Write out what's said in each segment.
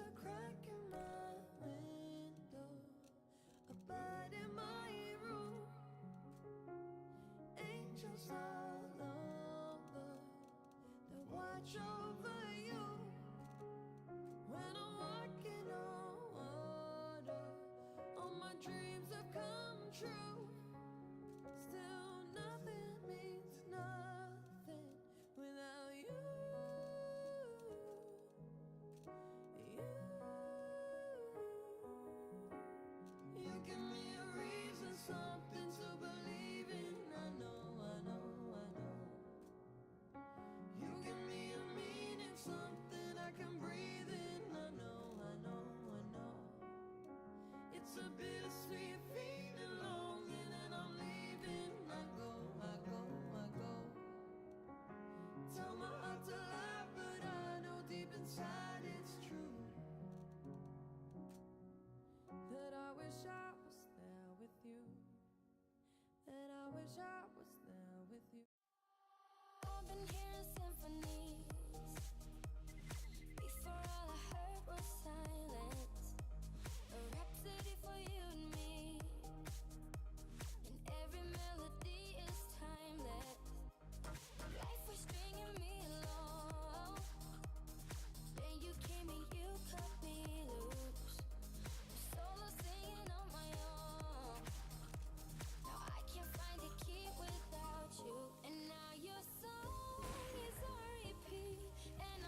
a crack in my window, a bite in my room. Angels all over, they watch over you. When I'm walking on water, all my dreams have come true. Still nothing means nothing without you. You give me a reason, something to believe in. I know, I know, I know. You give me a meaning, something I can breathe in. I know, I know, I know. It's a bittersweet feeling, longing, and I'm leaving. I go, I go, I go. Tell my heart to lie, but I know deep inside it's true. That I wish I was there with you. That I wish I was there with you. I've been hearing symphonies. Before all I heard was silence. A rhapsody for you and me. And every melody is timeless. Life was stringing me along. Then you came and you cut me loose. Solo singing on my own. Now I can't find a key without you. And now your song is on repeat. And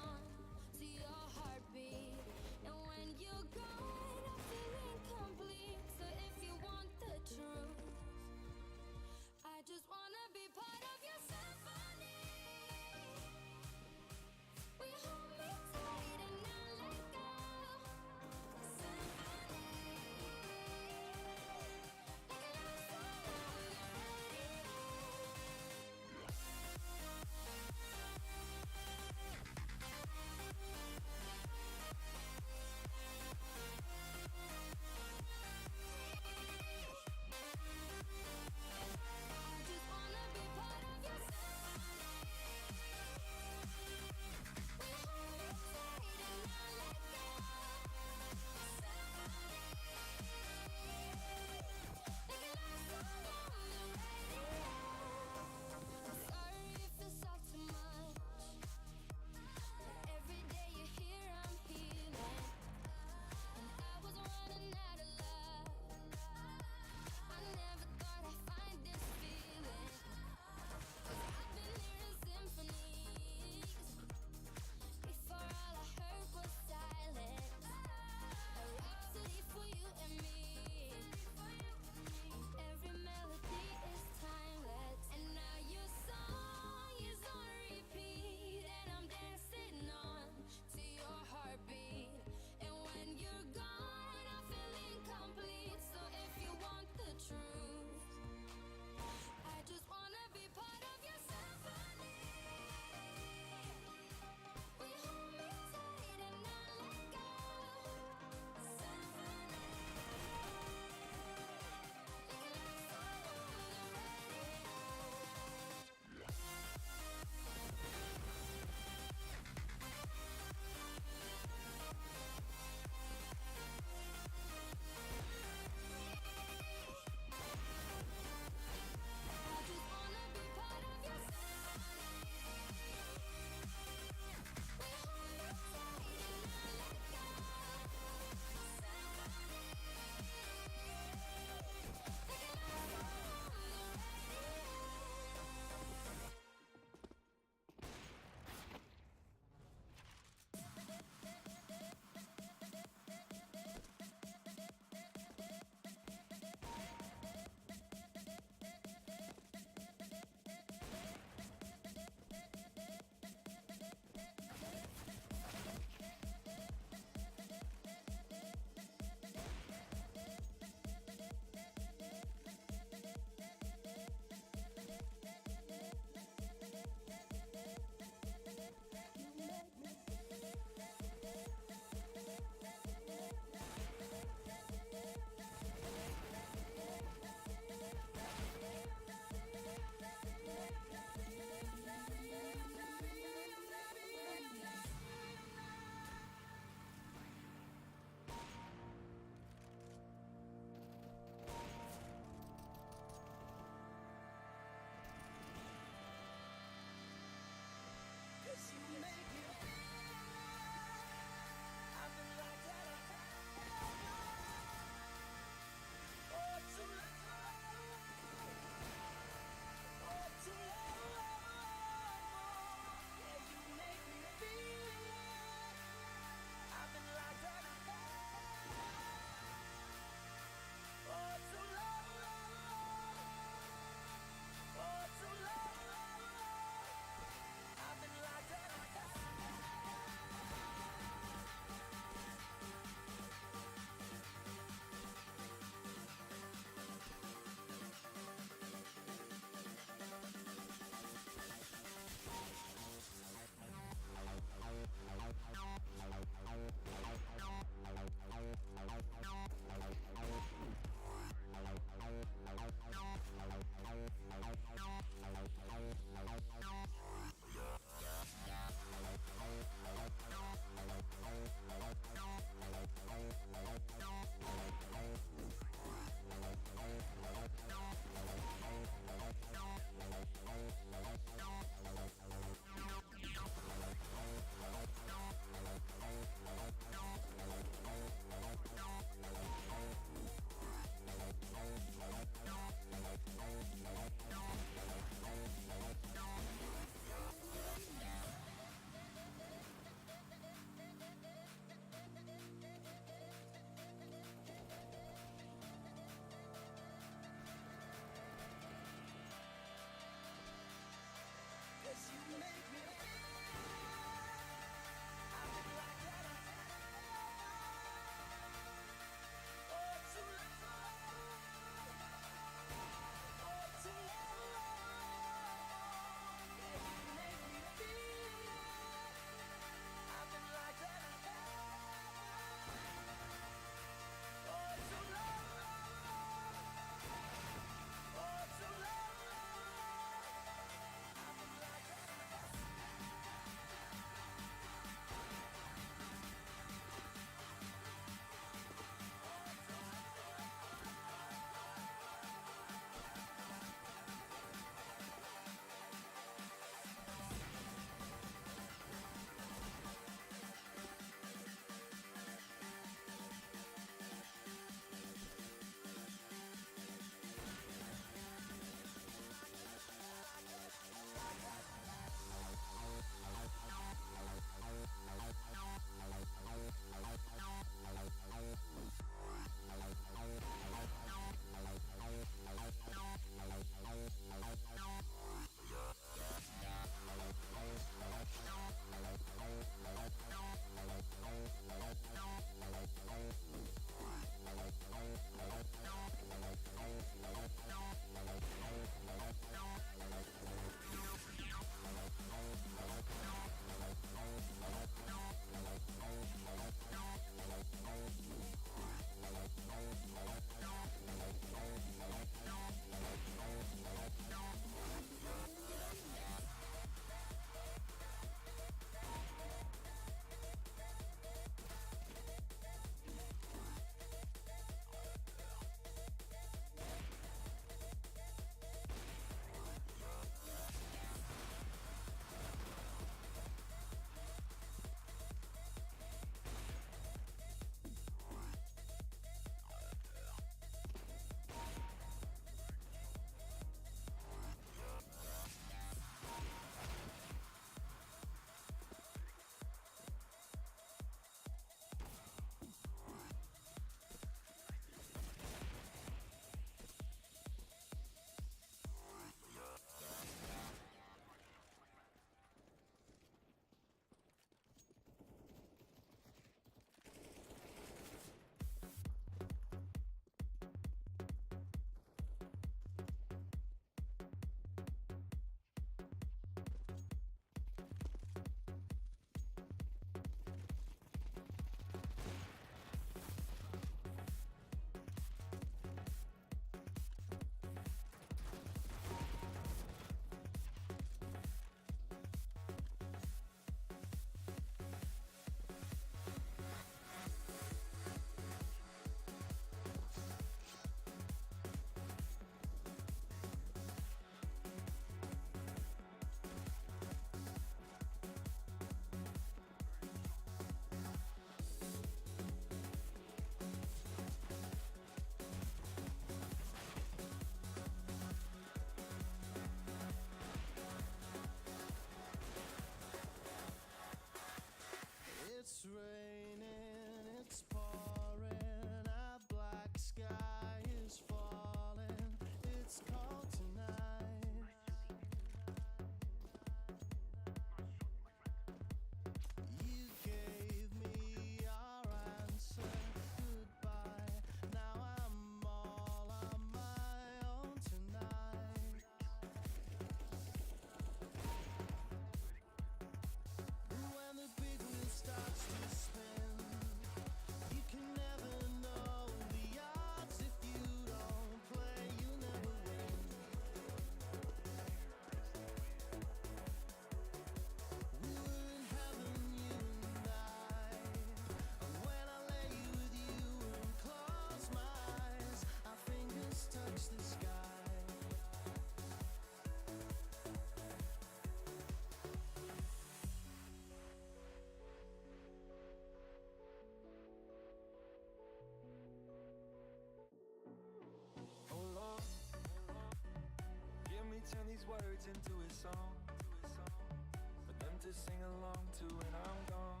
turn these words into a song for them to sing along to when I'm gone,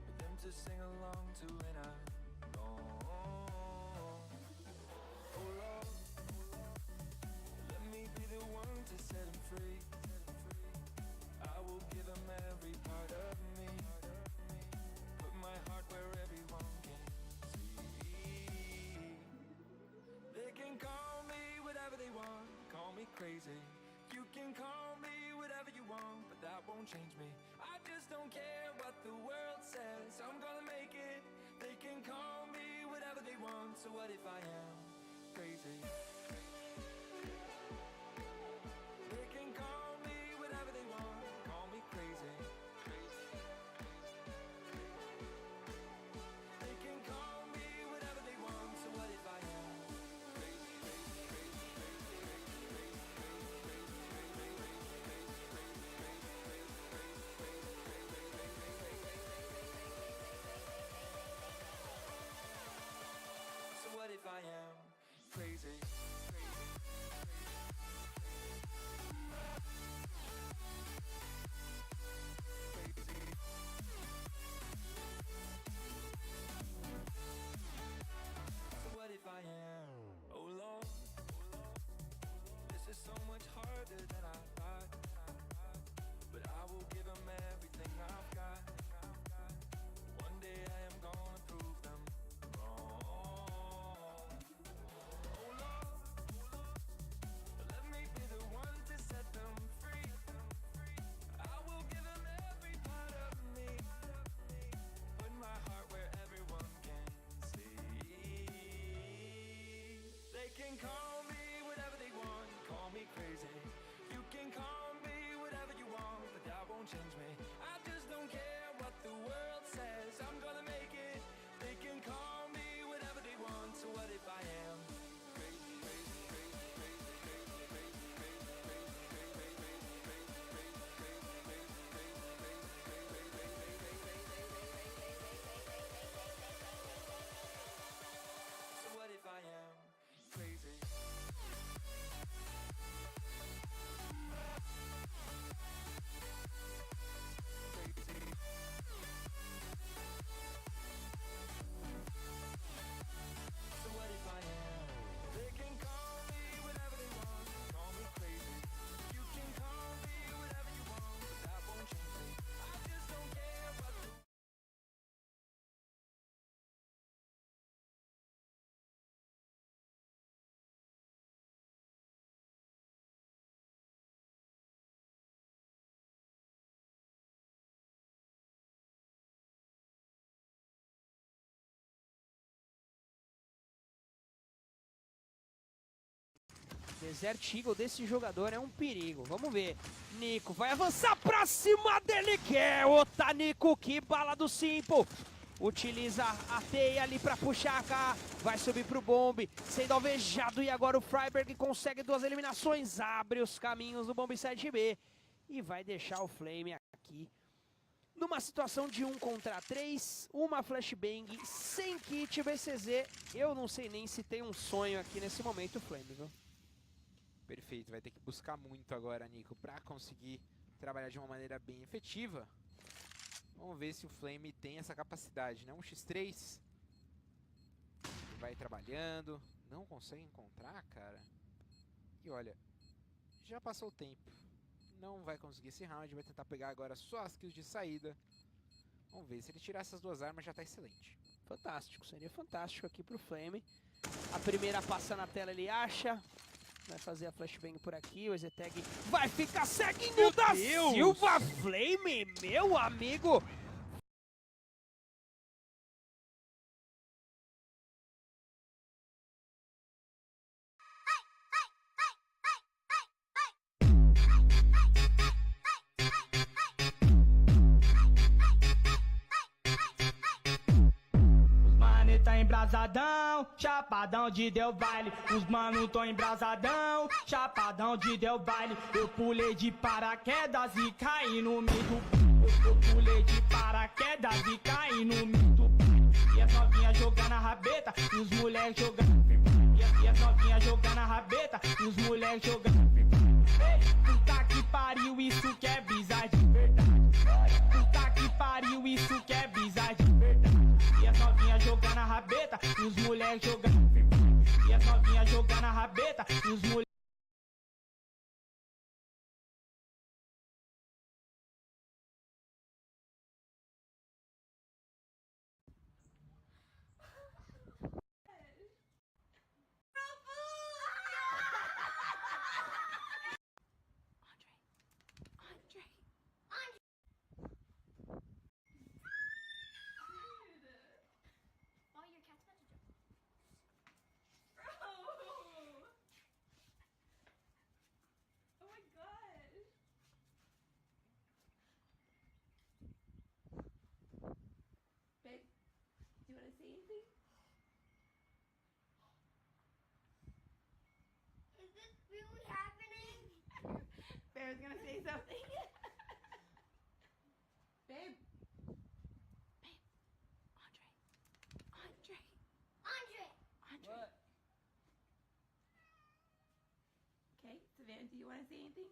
for them to sing along to when I'm gone. Oh Lord, let me be the one to set them free. I will give them every part of me, put my heart where everyone can see. They can call me whatever they want, call me crazy. You can call me whatever you want, but that won't change me. I just don't care what the world says, I'm gonna make it. They can call me whatever they want, so what if I am crazy? They can call me whatever they want, call me crazy. They can call me whatever they want, so what if I am what if I am crazy? So what if I am? Oh Lord, this is so much harder than I thought, but I will give them everything I've got. One day I am gonna prove them wrong. They can call me whatever they want, call me crazy. You can call me whatever you want, but that won't change me. I just don't care what the world says, I'm gonna make it. They can call me whatever they want, so what if I am crazy, crazy, crazy, crazy, crazy, crazy, so what if I am crazy? So what if I am? They can call me whatever they want, call me crazy. You can call me whatever you want, but that won't change me. I just don't care what the Desert Eagle desse jogador é um perigo. Vamos ver. Nico vai avançar pra cima dele, que é o Tanico. Que bala do Simple. Utiliza a teia ali pra puxar a K. Vai subir pro bombe, sendo alvejado. E agora o Freiberg consegue 2 eliminações. Abre os caminhos do bombe 7B. E vai deixar o Flame aqui numa situação de 1 contra 3. Uma flashbang sem kit BCZ. Eu não sei nem se tem um sonho aqui nesse momento, Flame, viu? Perfeito, vai ter que buscar muito agora, Nico, para conseguir trabalhar de uma maneira bem efetiva. Vamos ver se o Flame tem essa capacidade, né? 1x3. Vai trabalhando, não consegue encontrar, cara. E olha, já passou o tempo. Não vai conseguir esse round, vai tentar pegar agora só as kills de saída. Vamos ver, se ele tirar essas 2 armas já tá excelente. Fantástico, seria fantástico aqui pro Flame. A primeira passa na tela, ele acha. Vai fazer a flashbang por aqui, o EZTag vai ficar ceguinho da Silva. Flame, meu amigo. Embrasadão, chapadão de deu baile. Os mano tão embrasadão, chapadão de deu baile. Eu pulei de paraquedas e caí no meio do baile. Eu pulei de paraquedas e caí no meio do baile. E as novinhas jogando a rabeta, e os moleques jogando. E as novinhas jogando a rabeta, e os moleques jogando. isso que é brisa de verdade. Puta que pariu, isso que é brisa de verdade. E as novinhas jogando a rabeta, e os moleques jogando. E as novinhas jogando a rabeta, e os moleques. Bear's gonna say something. Babe. Andre. What? Okay, Savannah, do you want to say anything?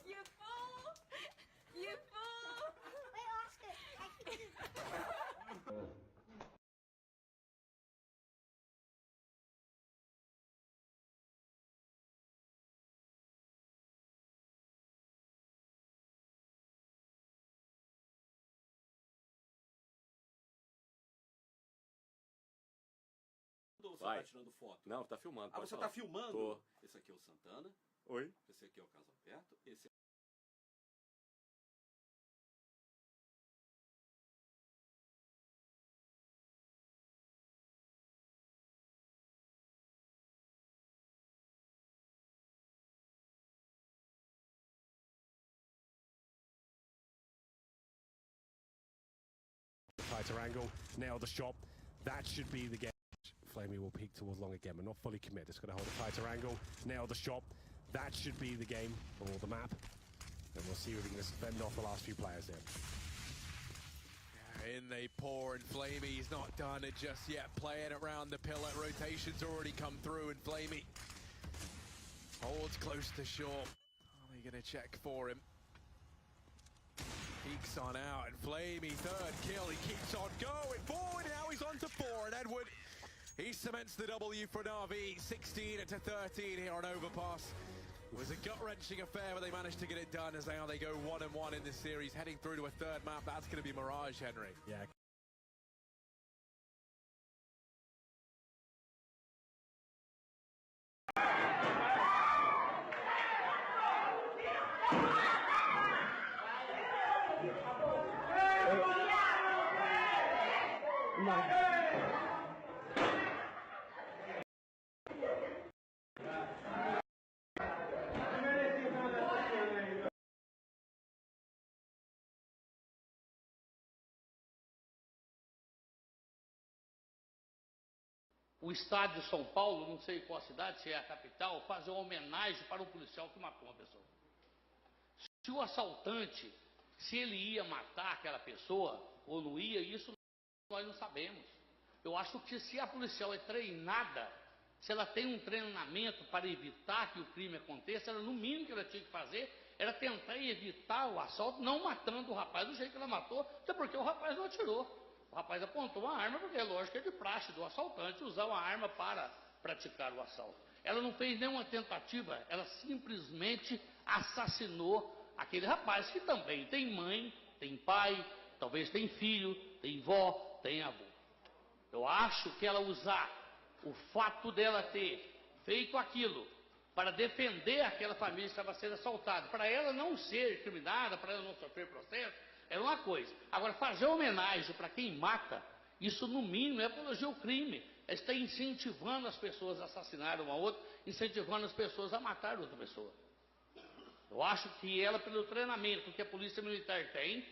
You fool! You fool! Wait, Oscar. Ou você Vai. tá tirando foto? Não, tá filmando. Ah, pode você falar. tá filmando? Tô. Esse aqui é o Santana, Oi? esse aqui é o Caso Aberto, esse é... Fighter angle, nail the shot. That should be the game. Flamey will peek towards long again, but not fully commit. It's going to hold a fighter angle, nail the shot. That should be the game or the map. And we'll see if we can just fend off the last few players here. In they pour, and Flamey's not done it just yet. Playing around the pillar, rotation's already come through, and Flamey holds close to shore. Are they going to check for him? Peeks on out, and Flamey, third kill. He keeps on going forward. Now he's on to 4, and Edward, he cements the W for Na'Vi. 16 to 13 here on Overpass. It was a gut-wrenching affair, but they managed to get it done as they go 1-1 in this series, heading through to a third map. That's going to be Mirage, Henry. Yeah. O estado de São Paulo, não sei qual cidade, se é a capital, fazer uma homenagem para um policial que matou uma pessoa. Se o assaltante, se ele ia matar aquela pessoa ou não ia, isso nós não sabemos. Eu acho que se a policial é treinada, se ela tem um treinamento para evitar que o crime aconteça, ela, no mínimo que ela tinha que fazer era tentar evitar o assalto, não matando o rapaz do jeito que ela matou, até porque o rapaz não atirou. O rapaz apontou uma arma, porque é lógico que é de praxe do assaltante usar uma arma para praticar o assalto. Ela não fez nenhuma tentativa, ela simplesmente assassinou aquele rapaz que também tem mãe, tem pai, talvez tem filho, tem vó, tem avô. Eu acho que ela usar o fato dela ter feito aquilo para defender aquela família que estava sendo assaltada, para ela não ser incriminada, para ela não sofrer processo, era uma coisa. Agora, fazer homenagem para quem mata, isso no mínimo é apologia ao crime. É estar incentivando as pessoas a assassinar uma outra, incentivando as pessoas a matar outra pessoa. Eu acho que ela, pelo treinamento que a Polícia Militar tem,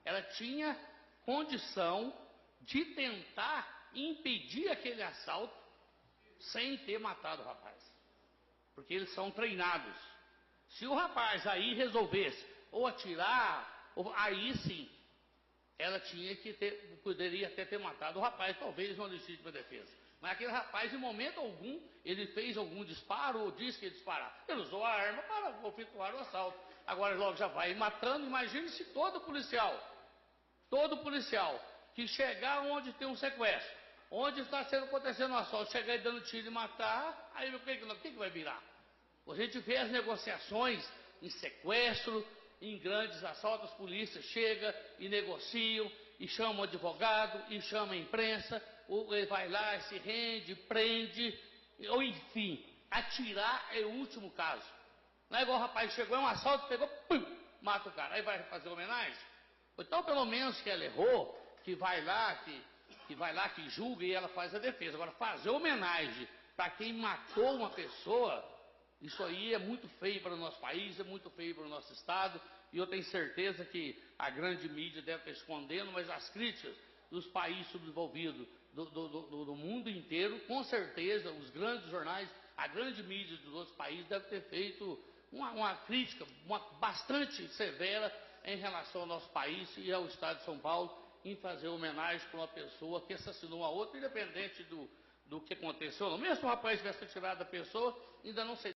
ela tinha condição de tentar impedir aquele assalto sem ter matado o rapaz. Porque eles são treinados. Se o rapaz aí resolvesse ou atirar, aí sim, ela poderia até ter matado o rapaz, talvez uma legítima defesa. Mas aquele rapaz, em momento algum, ele fez algum disparo ou disse que ia disparar. Ele usou a arma para conflituar o assalto. Agora logo já vai matando. Imagine se todo policial que chegar onde tem um sequestro, onde está acontecendo um assalto, chegar e dando tiro e matar, aí o que vai virar? A gente vê as negociações em sequestro, em grandes assaltos, as polícias chegam e negociam, e chamam o advogado, e chamam a imprensa, ou ele vai lá e se rende, prende, ou enfim, atirar é o último caso. Não é igual o rapaz chegou, é um assalto, pegou, pum, mata o cara, aí vai fazer homenagem? Então, pelo menos que ela errou, que vai lá, que julga e ela faz a defesa. Agora, fazer homenagem para quem matou uma pessoa, isso aí é muito feio para o nosso país, é muito feio para o nosso Estado, e eu tenho certeza que a grande mídia deve estar escondendo, mas as críticas dos países subdesenvolvidos, do mundo inteiro, com certeza, os grandes jornais, a grande mídia dos outros países deve ter feito uma crítica bastante severa em relação ao nosso país e ao Estado de São Paulo, em fazer homenagem para uma pessoa que assassinou a outra, independente do que aconteceu. Mesmo se o rapaz tivesse tirado a pessoa, ainda não seria.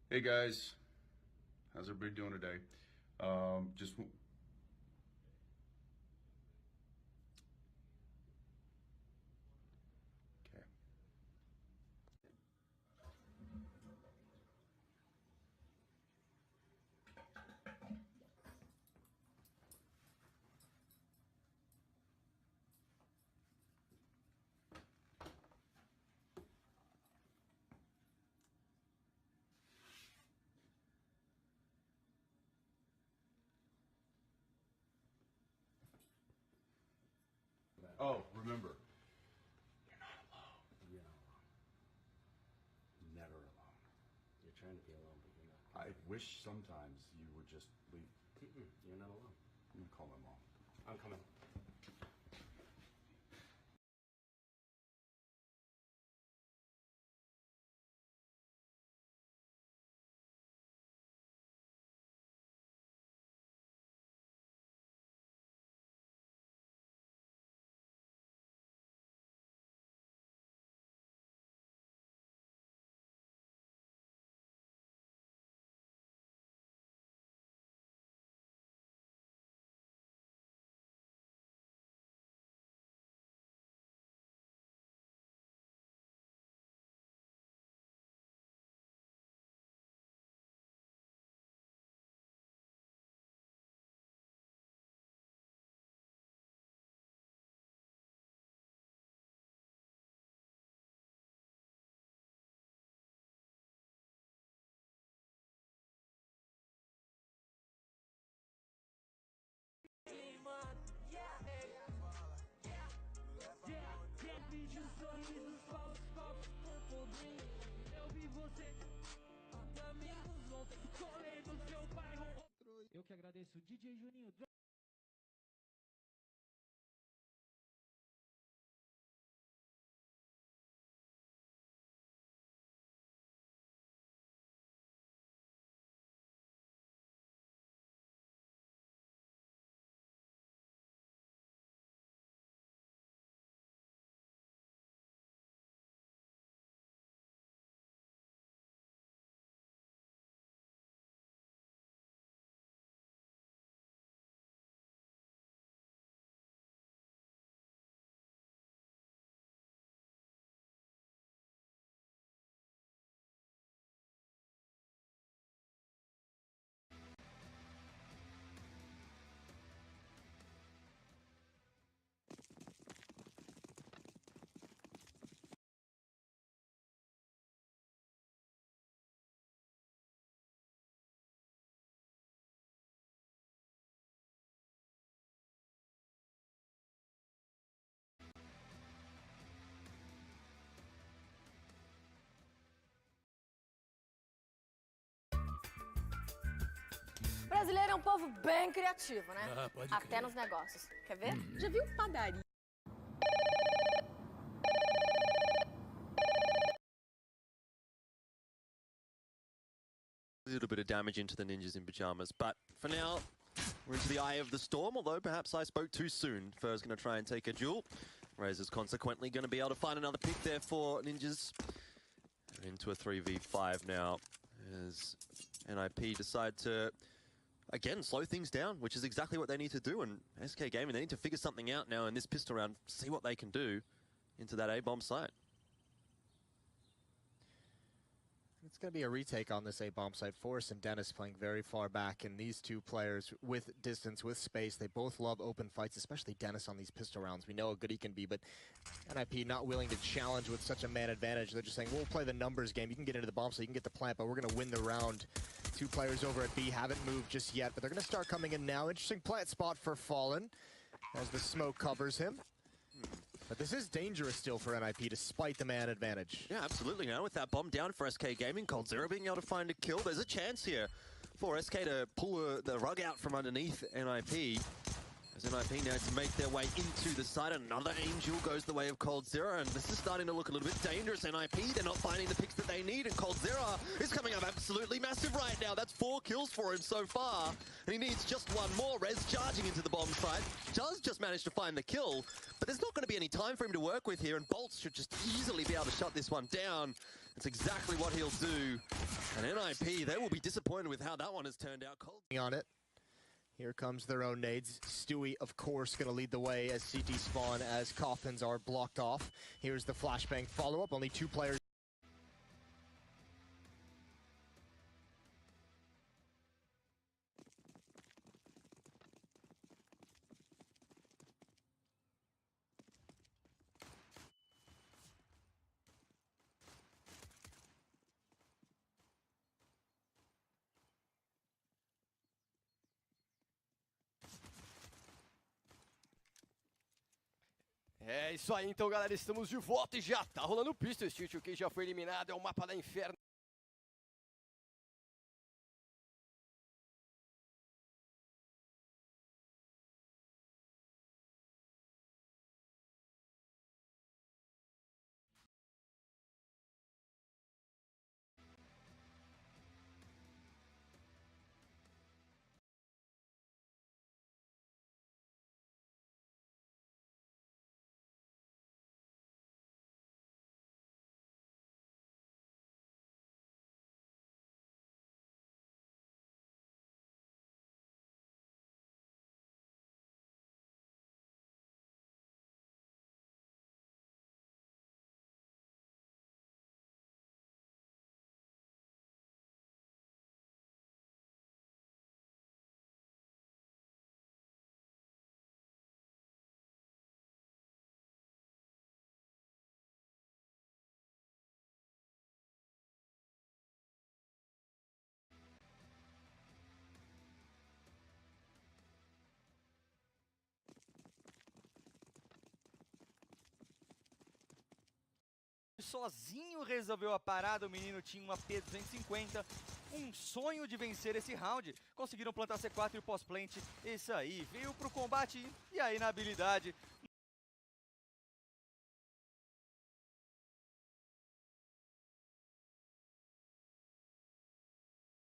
Hey guys, how's everybody doing today? Just okay. Oh, remember, you're not alone. You're not alone. Never alone. You're trying to be alone, but you're not. I wish sometimes you would just leave. You're not alone. I'm gonna call my mom. I'm coming. Eu que agradeço, DJ Juninho. Brasileiro é um povo bem criativo, né? Ah, pode Até crer. nos negócios. Quer ver? Já viu padaria? A little bit of damage into the ninjas in pajamas, but for now, we're into the eye of the storm, although perhaps I spoke too soon. Fur's going to try and take a duel. Rez is consequently going to be able to find another pick there for ninjas. They're into a 3v5 now, as NIP decide to, again, slow things down, which is exactly what they need to do. And SK Gaming, they need to figure something out now in this pistol round, see what they can do into that A-bomb site. It's going to be a retake on this A-bomb site. Forrest and Dennis playing very far back, and these two players with distance, with space, they both love open fights, especially Dennis on these pistol rounds. We know how good he can be, but NIP not willing to challenge with such a man advantage. They're just saying, we'll play the numbers game. You can get into the bomb site, you can get the plant, but we're going to win the round. Two players over at B haven't moved just yet, but they're going to start coming in now. Interesting plant spot for Fallen as the smoke covers him. But this is dangerous still for NIP, despite the man advantage. Yeah, absolutely. Now, with that bomb down for SK Gaming, Cold Zero being able to find a kill, there's a chance here for SK to pull the rug out from underneath NIP. As NIP now to make their way into the side. Another Angel goes the way of Cold Zero, and this is starting to look a little bit dangerous. NIP, they're not finding the picks that they need, and Cold Zero is coming up absolutely massive right now. That's 4 kills for him so far, and he needs just one more. Rez charging into the bomb site, does just manage to find the kill, but there's not going to be any time for him to work with here, and Bolts should just easily be able to shut this one down. That's exactly what he'll do, and NIP, they will be disappointed with how that one has turned out. Cold On it. Here comes their own nades. Stewie, of course, going to lead the way as CT spawn as coffins are blocked off. Here's the flashbang follow-up. Only 2 players. É isso aí, então, galera, estamos de volta e já tá rolando pista. O que já foi eliminado é o mapa da Inferno. Sozinho resolveu a parada, o menino tinha uma P250, um sonho de vencer esse round. Conseguiram plantar C4 e o pós-plant, isso aí, veio pro combate e aí na habilidade.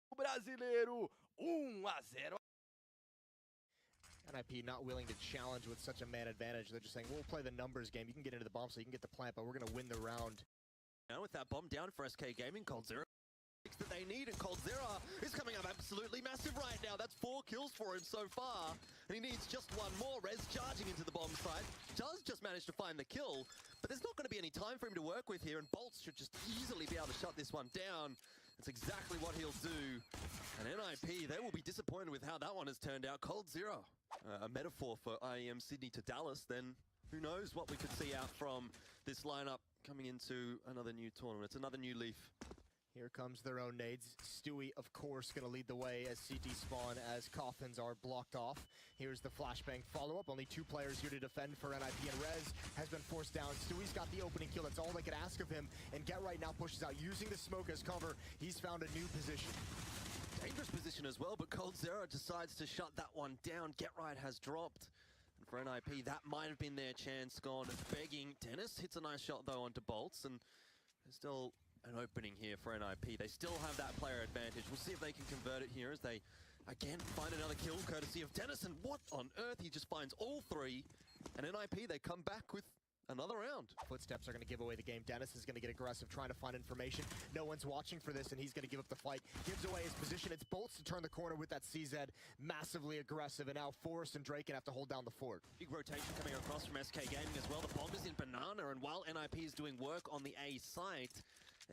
O brasileiro, 1-0. NIP not willing to challenge with such a man advantage. They're just saying, we'll play the numbers game. You can get into the bomb so you can get the plant, but we're going to win the round. Now with that bomb down for SK Gaming, Cold Zero that they need, and Cold Zero is coming up absolutely massive right now. That's 4 kills for him so far, and he needs just one more. Rez charging into the bomb site, does just manage to find the kill, but there's not going to be any time for him to work with here, and Bolts should just easily be able to shut this one down. That's exactly what he'll do, and NIP, they will be disappointed with how that one has turned out. Cold Zero, a metaphor for IEM Sydney to Dallas, then who knows what we could see out from this lineup coming into another new tournament. It's another new leaf. Here comes their own nades. Stewie, of course, going to lead the way as CT spawn as coffins are blocked off. Here's the flashbang follow-up. Only 2 players here to defend for NIP, and Rez has been forced down. Stewie's got the opening kill. That's all they could ask of him. And Get right now pushes out using the smoke as cover. He's found a new position. dangerous position as well, but Cold Zero decides to shut that one down. Get Right has dropped. And for NIP, that might have been their chance gone begging. Dennis hits a nice shot though onto Bolts, and there's still an opening here for NIP. They still have that player advantage. We'll see if they can convert it here as they again find another kill courtesy of Dennis. And what on earth? He just finds all three. And NIP, they come back with another round. Footsteps are going to give away the game. Dennis is going to get aggressive, trying to find information. No one's watching for this, and he's going to give up the fight. Gives away his position. It's Bolts to turn the corner with that CZ. Massively aggressive, and now Forrest and Drake have to hold down the fort. Big rotation coming across from SK Gaming as well. The bomb is in Banana, and while NIP is doing work on the A site,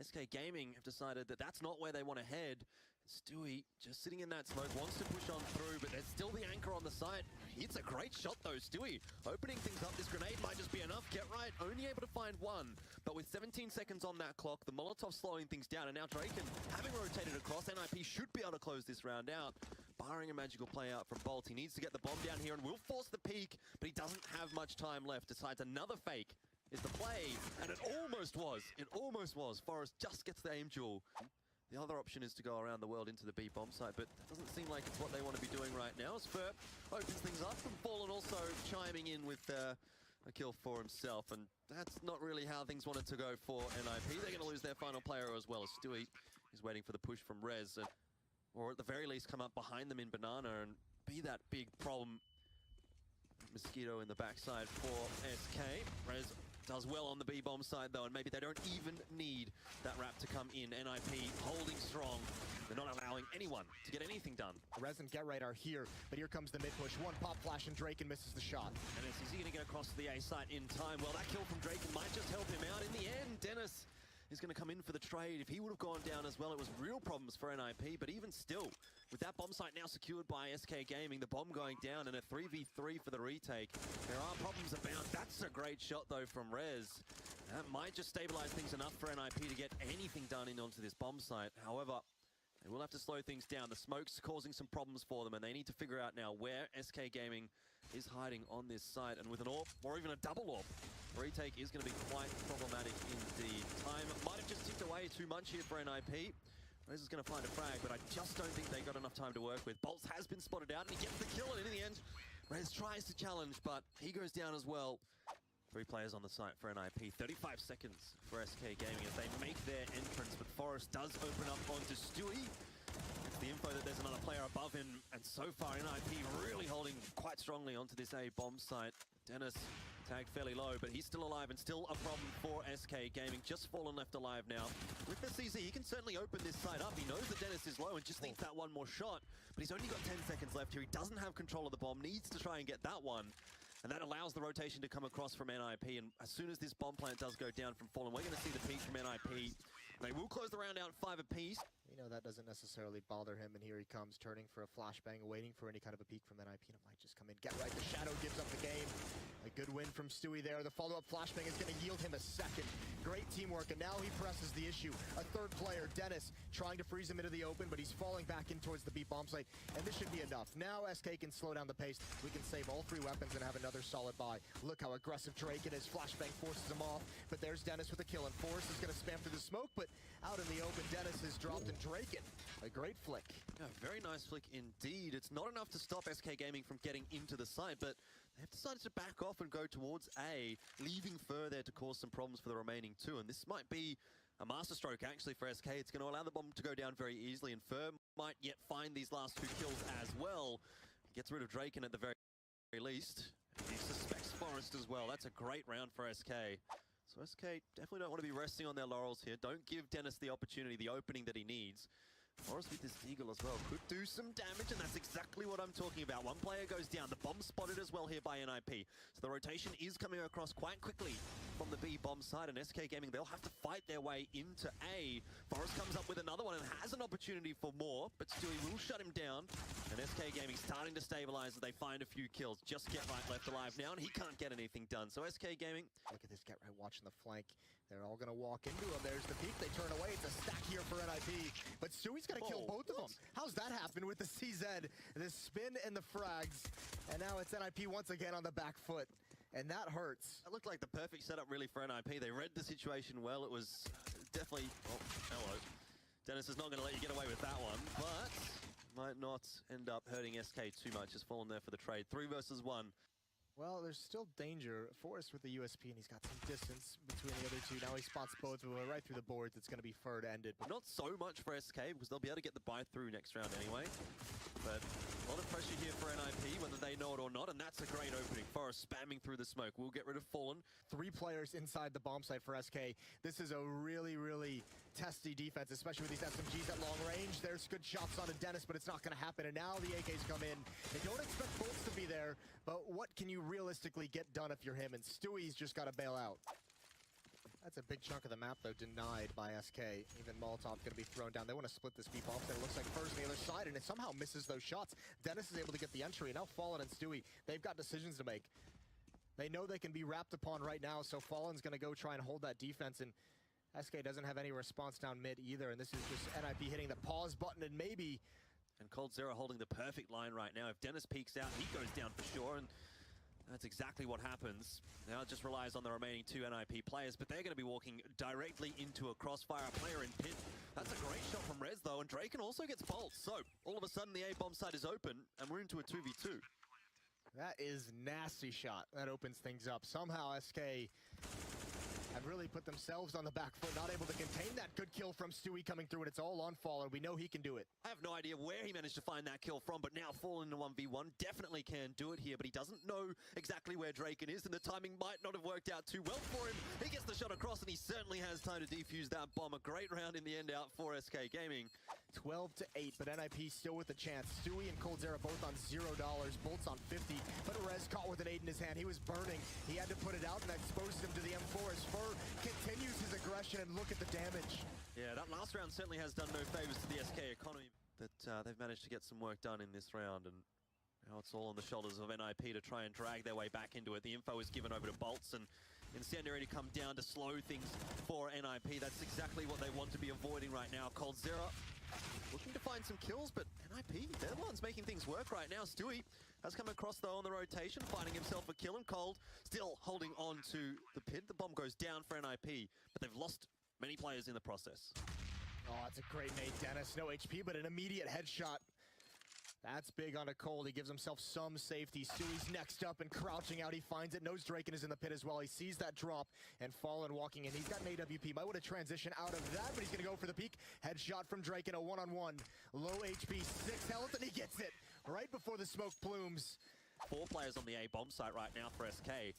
SK Gaming have decided that that's not where they want to head. Stewie, just sitting in that smoke, wants to push on through, but there's still the anchor on the site. It's a great shot though, Stewie. Opening things up, this grenade might just be enough. Get Right, only able to find one. But with 17 seconds on that clock, the Molotov slowing things down, and now Draken, having rotated across, NIP should be able to close this round out. Barring a magical play out from Bolt, he needs to get the bomb down here and will force the peak, but he doesn't have much time left. Decides another fake is the play, and it almost was. It almost was. Forrest just gets the aim duel. The other option is to go around the world into the B bomb site, but that doesn't seem like it's what they want to be doing right now. As Ferp opens things up, and Fallen also chiming in with a kill for himself, and that's not really how things wanted to go for NIP. They're going to lose their final player as well, as Stewie is waiting for the push from Rez, or at the very least come up behind them in Banana and be that big problem. Mosquito in the backside for SK. Rez does well on the B-bomb side though, and maybe they don't even need that wrap to come in. NIP holding strong. They're not allowing anyone to get anything done. Rez and Get Right are here, but here comes the mid-push. One pop flash and Draken misses the shot. And is he going to get across to the A site in time? Well, that kill from Draken might just help him out. In the end, Dennis is going to come in for the trade. If he would have gone down as well, it was real problems for NIP, but even still, with that bomb site now secured by SK Gaming, the bomb going down and a 3v3 for the retake, there are problems abound. That's a great shot though from Rez. That might just stabilize things enough for NIP to get anything done in onto this bomb site. However, they will have to slow things down. The smoke's causing some problems for them, and they need to figure out now where SK Gaming is hiding on this site. And with an AWP, or even a double AWP, retake is going to be quite problematic indeed. Time might have just ticked away too much here for NIP. Rez is going to find a frag, but I just don't think they got enough time to work with. Bolts has been spotted out, and he gets the kill, and in the end, Rez tries to challenge, but he goes down as well. 3 players on the site for NIP. 35 seconds for SK Gaming as they make their entrance, but Forrest does open up onto Stewie. It's the info that there's another player above him, and so far NIP really holding quite strongly onto this A bomb site. Dennis tagged fairly low, but he's still alive and still a problem for SK Gaming. Just Fallen left alive now. With the CZ, he can certainly open this side up. He knows that Dennis is low and just needs that one more shot, but he's only got 10 seconds left here. He doesn't have control of the bomb, needs to try and get that one. And that allows the rotation to come across from NIP, and as soon as this bomb plant does go down from Fallen, we're going to see the peak from NIP. They will close the round out 5 apiece. You know, that doesn't necessarily bother him, and here he comes, turning for a flashbang, waiting for any kind of a peek from NIP, and it might just come in. Get Right, the shadow gives up the game. A good win from Stewie there. The follow-up flashbang is going to yield him a second. Great teamwork, and now he presses the issue. A third player, Dennis, trying to freeze him into the open, but he's falling back in towards the B bomb site, and this should be enough. Now SK can slow down the pace. We can save all 3 weapons and have another solid buy. Look how aggressive Draken is. Flashbang forces him off, but there's Dennis with a kill, and Forrest is going to spam through the smoke, but out in the open, Dennis is dropped, and Draken, a great flick. Yeah, very nice flick indeed. It's not enough to stop SK Gaming from getting into the site, but they've decided to back off and go towards A, leaving Fur there to cause some problems for the remaining 2, and this might be a masterstroke actually for SK. It's going to allow the bomb to go down very easily, and Fur might yet find these last 2 kills as well. Gets rid of Draken at the very least. He suspects Forrest as well. That's a great round for SK. So SK definitely don't want to be resting on their laurels here. Don't give Dennis the opportunity, the opening that he needs. Forrest with this Deagle as well could do some damage, and that's exactly what I'm talking about. One player goes down. The bomb spotted as well here by NIP. So the rotation is coming across quite quickly from the B bomb side, and SK Gaming, they'll have to fight their way into A. Forrest comes up with another one and has an opportunity for more, but Stewie will shut him down. And SK Gaming starting to stabilize as they find a few kills. Just Get Right left alive now, and he can't get anything done. So SK Gaming... Look at this Get Right watching the flank. They're all going to walk into him. There's the peak. They turn away. It's a stack here for NIP. But Stewie's going to kill both of them. How's that happen with the CZ? The spin and the frags. And now it's NIP once again on the back foot. And that hurts. That looked like the perfect setup really for NIP. They read the situation well. It was definitely... Oh, hello. Dennis is not going to let you get away with that one, but might not end up hurting SK too much. Just falling there for the trade. 3 versus 1. Well, there's still danger. Forrest with the USP, and he's got some distance between the other two. Now he spots both of them right through the boards. It's going to be Fur to end it. Not so much for SK, because they'll be able to get the buy through next round anyway. But a lot of pressure here for NIP, whether they know it or not, and that's a great opening. Forrest spamming through the smoke. We'll get rid of Fallen. 3 players inside the bomb site for SK. This is a really, really testy defense, especially with these SMGs at long range. There's good shots on a Dennis, but it's not going to happen. And now the AKs come in. They don't expect bolts to be there, but what can you realistically get done if you're him? And Stewie's just got to bail out. That's a big chunk of the map, though, denied by SK. Even Molotov's going to be thrown down. They want to split this B bomb site. It looks like Fur's on the other side, and it somehow misses those shots. Dennis is able to get the entry. Now Fallen and Stewie, they've got decisions to make. They know they can be wrapped upon right now, so Fallen's going to go try and hold that defense, and SK doesn't have any response down mid either, and this is just NIP hitting the pause button, and maybe... And coldzera holding the perfect line right now. If Dennis peeks out, he goes down for sure, and that's exactly what happens. Now it just relies on the remaining 2 NIP players, but they're going to be walking directly into a crossfire. A player in pit. That's a great shot from Rez, though, and Draken also gets bolts. So, all of a sudden, the A-bomb site is open, and we're into a 2v2. That is nasty shot. That opens things up. Somehow SK have really put themselves on the back foot, not able to contain that good kill from Stewie coming through, and it's all on Fallen. We know he can do it. I have no idea where he managed to find that kill from, but now Fallen in a 1v1 definitely can do it here, but he doesn't know exactly where Draken is, and the timing might not have worked out too well for him. He gets the shot across, and he certainly has time to defuse that bomb. A great round in the end out for SK Gaming. 12-8, but NIP still with a chance. Stewie and coldzera both on $0, Bolts on 50, but Rez caught with an 8 in his hand. He was burning. He had to put it out, and that exposed him to the M4 as Fur continues his aggression, and look at the damage. Yeah, that last round certainly has done no favors to the SK economy. That they've managed to get some work done in this round, and now it's all on the shoulders of NIP to try and drag their way back into it. The info is given over to Bolts, and Incendiary to come down to slow things for NIP. That's exactly what they want to be avoiding right now. coldzera looking to find some kills, but NIP, they're the ones making things work right now. Stewie has come across, though, on the rotation, finding himself a kill, and Cold still holding on to the pit. The bomb goes down for NIP, but they've lost many players in the process. Oh, that's a great nade, Dennis. No HP, but an immediate headshot. That's big on a Cold. He gives himself some safety. Stewie's next up and crouching out. He finds it. Knows Draken is in the pit as well. He sees that drop, and Fallen walking in. He's got an AWP. Might want to transition out of that, but he's going to go for the peak. Headshot from Draken, a one-on-one. Low HP, 6 health, and he gets it right before the smoke plumes. 4 players on the A-bomb site right now for SK.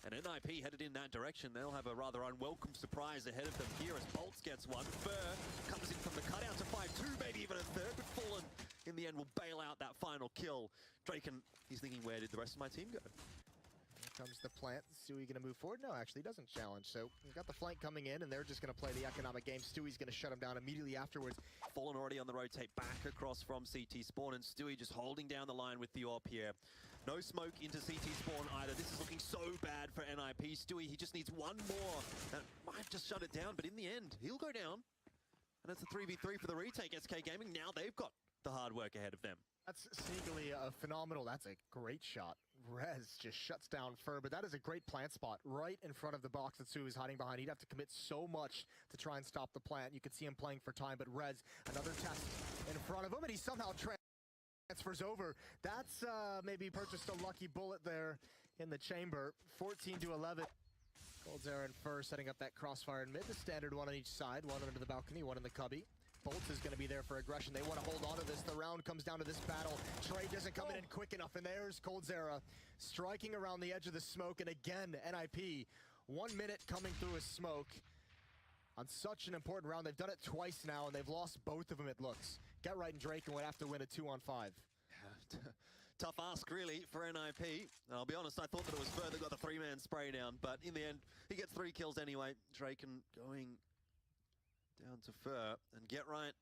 And NIP headed in that direction. They'll have a rather unwelcome surprise ahead of them here as Bolts gets one. Fur comes in from the cutout to 5-2, maybe even a third, but Fallen in the end will bail out that final kill. Draken, he's thinking, where did the rest of my team go? Here comes the plant. Stewie going to move forward? No, actually, he doesn't challenge. So he's got the flank coming in, and they're just going to play the economic game. Stewie's going to shut him down immediately afterwards. Fallen already on the rotate back across from CT spawn, and Stewie just holding down the line with the AWP here. No smoke into CT spawn either. This is looking so bad for NIP. Stewie, he just needs one more. That might have just shut it down, but in the end, he'll go down. And it's a 3v3 for the retake. SK Gaming, now they've got the hard work ahead of them. That's sneakily phenomenal. That's a great shot. Rez just shuts down Fur, but that is a great plant spot right in front of the box that Stewie is hiding behind. He'd have to commit so much to try and stop the plant. You could see him playing for time, but Rez, another test in front of him, and he somehow transfers over. That's maybe purchased a lucky bullet there in the chamber. 14-11. coldzera and Fur setting up that crossfire in mid. The standard one on each side, one under the balcony, one in the cubby. Bolts is going to be there for aggression. They want to hold on to this. The round comes down to this battle. Trey doesn't come in quick enough, and there's coldzera striking around the edge of the smoke. And again, NIP, 1 minute coming through his smoke on such an important round. They've done it twice now, and they've lost both of them, it looks. Get right, and Draken would have to win a 2-on-5. Tough ask, really, for NIP. And I'll be honest, I thought that it was Fur that got the 3-man spray down, but in the end, he gets 3 kills anyway. Draken going down to Fur, and Get Right,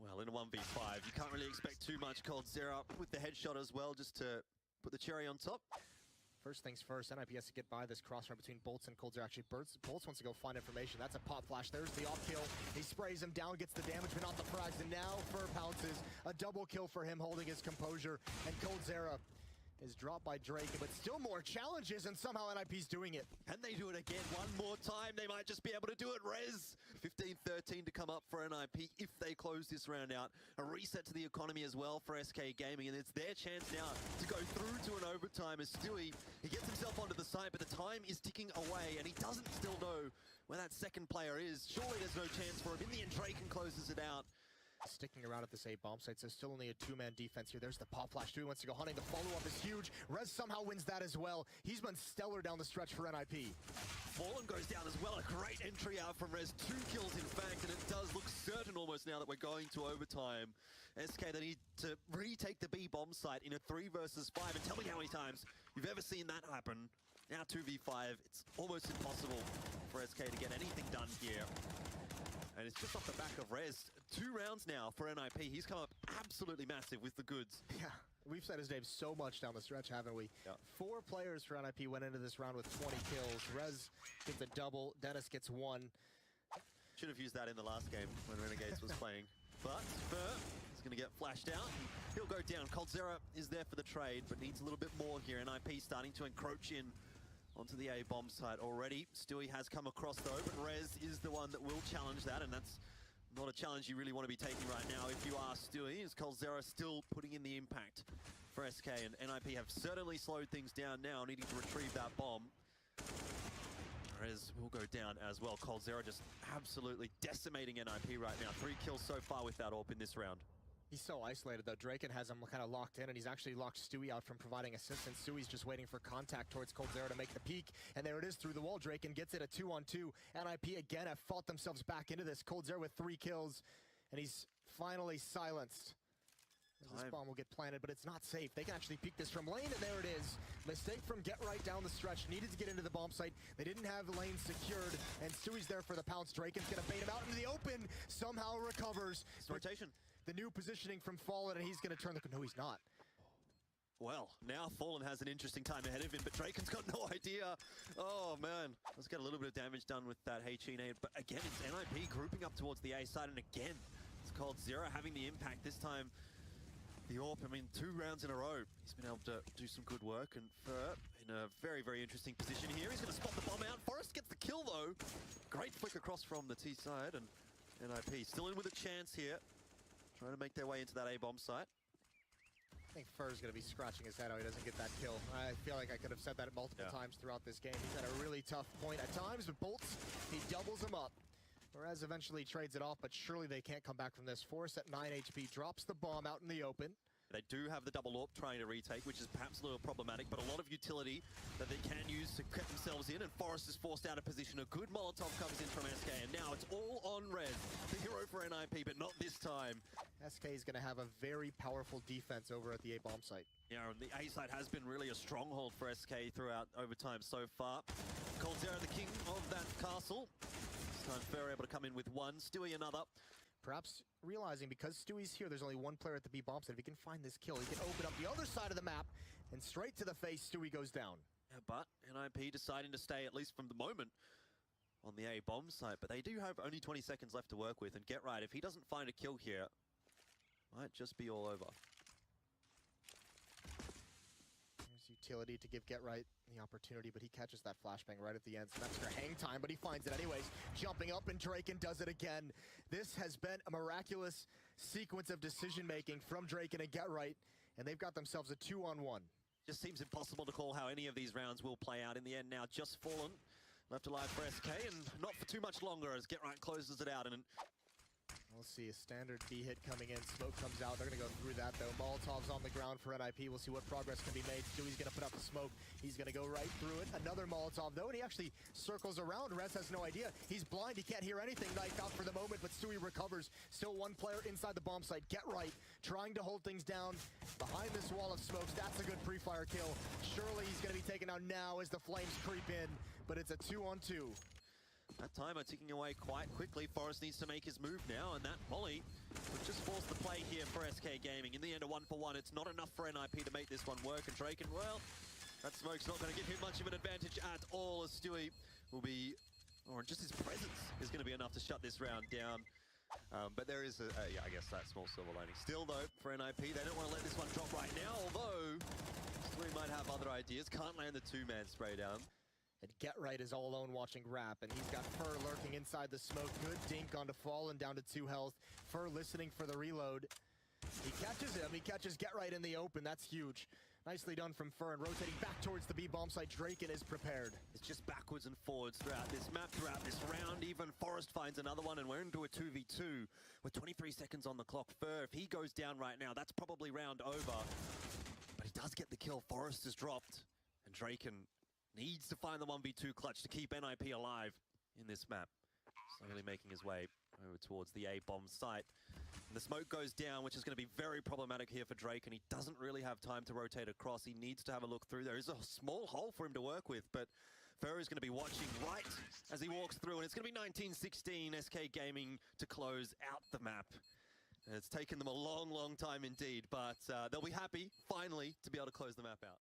well, in a 1v5, you can't really expect too much. coldzera with the headshot as well, just to put the cherry on top. First things first, NIP has to get by this crossrun between Bolts and coldzera. Actually, Bolts wants to go find information. That's a pop flash. There's the off kill. He sprays him down, gets the damage, but not the frags. And now Fur pounces. A double kill for him, holding his composure. And coldzera is dropped by Drake, but still more challenges, and somehow NIP's doing it. And they do it again one more time. They might just be able to do it. Rez, 15-13 to come up for NIP if they close this round out. A reset to the economy as well for SK Gaming, and it's their chance now to go through to an overtime as Stewie, he gets himself onto the site, but the time is ticking away, and he doesn't still know where that second player is. Surely there's no chance for him. In the end, Draken closes it out. Sticking around at this A bomb site, so still only a two-man defense here. There's the pop flash. Stewie wants to go hunting. The follow-up is huge. Rez somehow wins that as well. He's been stellar down the stretch for NIP. Fallen goes down as well. A great entry out from Rez. 2 kills, in fact, and it does look certain almost now that we're going to overtime. SK, they need to retake the B bomb site in a 3 versus 5. And tell me how many times you've ever seen that happen. Now 2v5. It's almost impossible for SK to get anything done here. And it's just off the back of Rez. 2 rounds now for NIP. He's come up absolutely massive with the goods. Yeah, we've said his name so much down the stretch, haven't we? Yep. 4 players for NIP went into this round with 20 kills. Rez gets a double. Dennis gets 1. Should have used that in the last game when Renegades was playing. But Fur is going to get flashed out. He'll go down. Coldzera is there for the trade, but needs a little bit more here. NIP starting to encroach in onto the A bomb site already. Stewie has come across though, but Rez is the one that will challenge that, and that's not a challenge you really want to be taking right now if you are Stewie, as Coldzera still putting in the impact for SK, and NIP have certainly slowed things down now, needing to retrieve that bomb. Rez will go down as well. Coldzera just absolutely decimating NIP right now. 3 kills so far with that AWP in this round. He's so isolated though. Draken has him kind of locked in, and he's actually locked Stewie out from providing assistance. Stewie's just waiting for contact towards Coldzera to make the peek, and there it is through the wall. Draken gets it a 2-on-2. NIP again have fought themselves back into this. Coldzera with 3 kills, and he's finally silenced. This bomb will get planted, but it's not safe. They can actually peek this from lane, and there it is. Mistake from Get Right down the stretch. Needed to get into the bomb site. They didn't have the lane secured, and Stewie's there for the pounce. Draken's going to bait him out into the open. Somehow recovers. Rotation. The new positioning from Fallen, and he's going to turn the... No, he's not. Well, now Fallen has an interesting time ahead of him, but Draken's got no idea. Oh, man. Let's get a little bit of damage done with that HE nade. But again, it's NIP grouping up towards the A side, and again, it's Coldzera having the impact. This time, the AWP, I mean, 2 rounds in a row. He's been able to do some good work, and Fur in a very, very interesting position here. He's going to spot the bomb out. Forrest gets the kill, though. Great flick across from the T side, and NIP still in with a chance here. Trying to make their way into that A bomb site. I think Fur's going to be scratching his head out. He doesn't get that kill. I feel like I could have said that multiple times throughout this game. He's at a really tough point at times, but Bolts, he doubles him up. Whereas eventually trades it off, but surely they can't come back from this. Forrest at 9 HP drops the bomb out in the open. They do have the double AWP trying to retake, which is perhaps a little problematic, but a lot of utility that they can use to get themselves in, and Forrest is forced out of position. A good Molotov comes in from SK, and now it's all on Rez. The hero for NIP, but not this time. SK is going to have a very powerful defense over at the A bomb site. Yeah, and the A side has been really a stronghold for SK throughout overtime so far. Coldzera, the king of that castle. This time Fer able to come in with 1, Stewie another. Perhaps realizing because Stewie's here, there's only 1 player at the B bomb site. If he can find this kill, he can open up the other side of the map, and straight to the face, Stewie goes down. Yeah, but NIP deciding to stay, at least from the moment, on the A bomb site. But they do have only 20 seconds left to work with, and Get Right, if he doesn't find a kill here, might just be all over. There's utility to give Get Right the opportunity, but he catches that flashbang right at the end. So that's for hang time, but he finds it anyways. Jumping up, and Draken does it again. This has been a miraculous sequence of decision-making from Draken and Get Right, and they've got themselves a 2-on-1. Just seems impossible to call how any of these rounds will play out in the end now. Just Fallen left alive for SK, and not for too much longer as Get Right closes it out. And we'll see a standard B hit coming in. Smoke comes out. They're going to go through that, though. Molotov's on the ground for NIP. We'll see what progress can be made. Stewie's going to put up the smoke. He's going to go right through it. Another Molotov, though, and he actually circles around. Rez has no idea. He's blind. He can't hear anything. Knife out for the moment, but Stewie recovers. Still 1 player inside the bomb site. Get Right, trying to hold things down behind this wall of smokes. That's a good pre-fire kill. Surely he's going to be taken out now as the flames creep in, but it's a 2-on-2. That timer ticking away quite quickly. Forrest needs to make his move now, and that molly would just force the play here for SK Gaming. In the end, a 1-for-1. It's not enough for NIP to make this one work, and Draken, well, that smoke's not going to give him much of an advantage at all, as Stewie will be, or just his presence is going to be enough to shut this round down. But there is, yeah, I guess that small silver lining. Still, though, for NIP, they don't want to let this one drop right now, although Three might have other ideas. Can't land the two-man spray down. And Get Right is all alone watching Rap, and he's got Fur lurking inside the smoke. Good dink onto Fallen, down to 2 health. Fur listening for the reload. He catches him, he catches Get Right in the open, that's huge. Nicely done from Fur, and rotating back towards the B bomb site, Draken is prepared. It's just backwards and forwards throughout this map, throughout this round. Even Forrest finds another one, and we're into a 2v2 with 23 seconds on the clock. Fur, if he goes down right now, that's probably round over. But he does get the kill. Forrest is dropped, and Draken needs to find the 1v2 clutch to keep NIP alive in this map. Slowly making his way over towards the A-bomb site. And the smoke goes down, which is going to be very problematic here for Drake, and he doesn't really have time to rotate across. He needs to have a look through. There is a small hole for him to work with, but Fur is going to be watching right as he walks through, and it's going to be 1916 SK Gaming to close out the map. And it's taken them a long, long time indeed, but they'll be happy, finally, to be able to close the map out.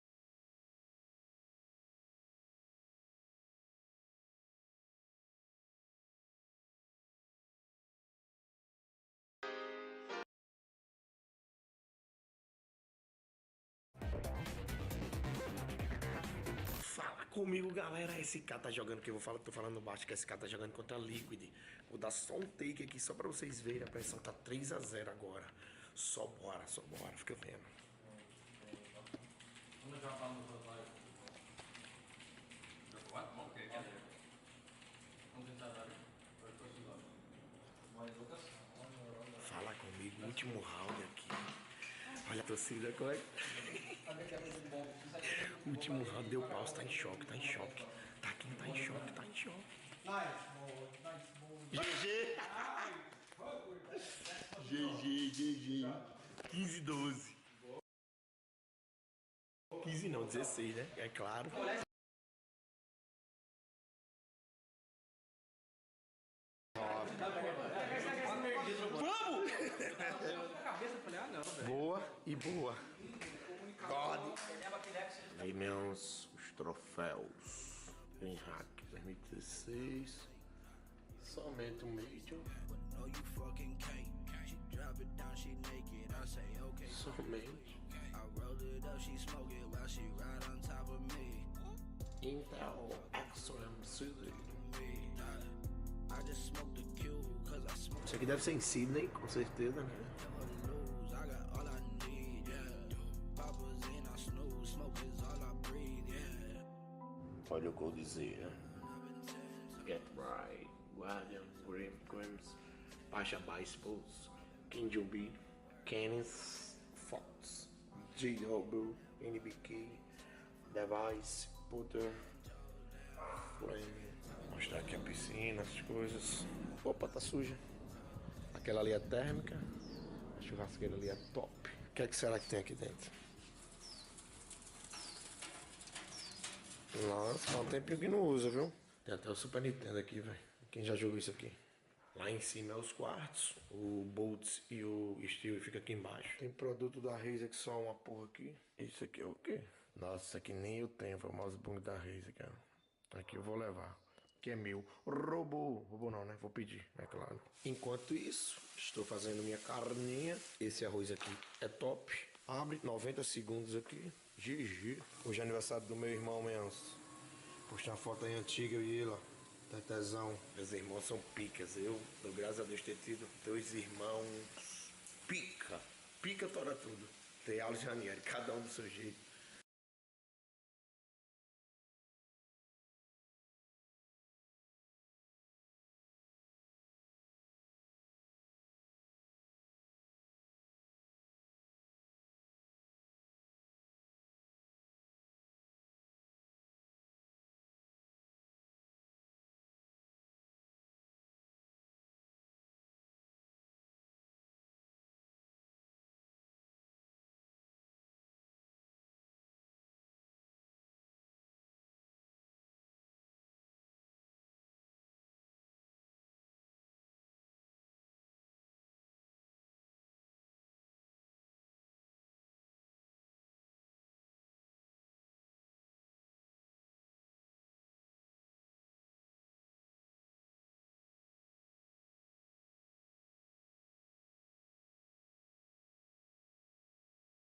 Fala comigo, galera. SK tá jogando, que eu tô falando baixo, que SK tá jogando contra a Liquid. Vou dar só um take aqui, só pra vocês verem. A pressão tá 3-0 agora. Só bora, fica vendo. Fala comigo, último round aqui. Olha a torcida, como é que... O último round deu pause, tá em choque. Tá quem tá em choque. GG. 15-12. 15 não, 16, né? É claro. Vamos! Boa e boa. God. Aí meus os troféus. Em hack 2016. Somente um Major. Somente. Intel XMC. Isso aqui deve ser em Sydney, com certeza, né? Olha o que eu dizer, né? Get Right, Guardian, Grims, Pasha Bicycles, King Jubi, Kenneth, Fox, J-W, NBK, Device, Putter, Flame. Vou mostrar aqui a piscina, as coisas. Opa, tá suja. Aquela ali é térmica, a churrasqueira ali é top. O que é que será que tem aqui dentro? Nossa, faz um tempinho que não usa, viu? Tem até o Super Nintendo aqui, velho. Quem já jogou isso aqui? Lá em cima é os quartos, o Bolts e o Steel fica aqui embaixo. Tem produto da Razer que só uma porra aqui. Isso aqui é o quê? Nossa, isso aqui nem eu tenho, foi o mouseboom da Razer, cara. Aqui eu vou levar. Que é meu. Robô não, né? Vou pedir, é claro. Enquanto isso, estou fazendo minha carninha. Esse arroz aqui é top. Abre 90 segundos aqui. GG. Hoje é aniversário do meu irmão mesmo. Postar uma foto aí antiga, eu e ele, ó. Tetezão. Meus irmãos são picas. Eu, graças a Deus, ter tido 2 irmãos pica. Pica toda tudo. Tem aula de Ranieri, cada um do seu jeito.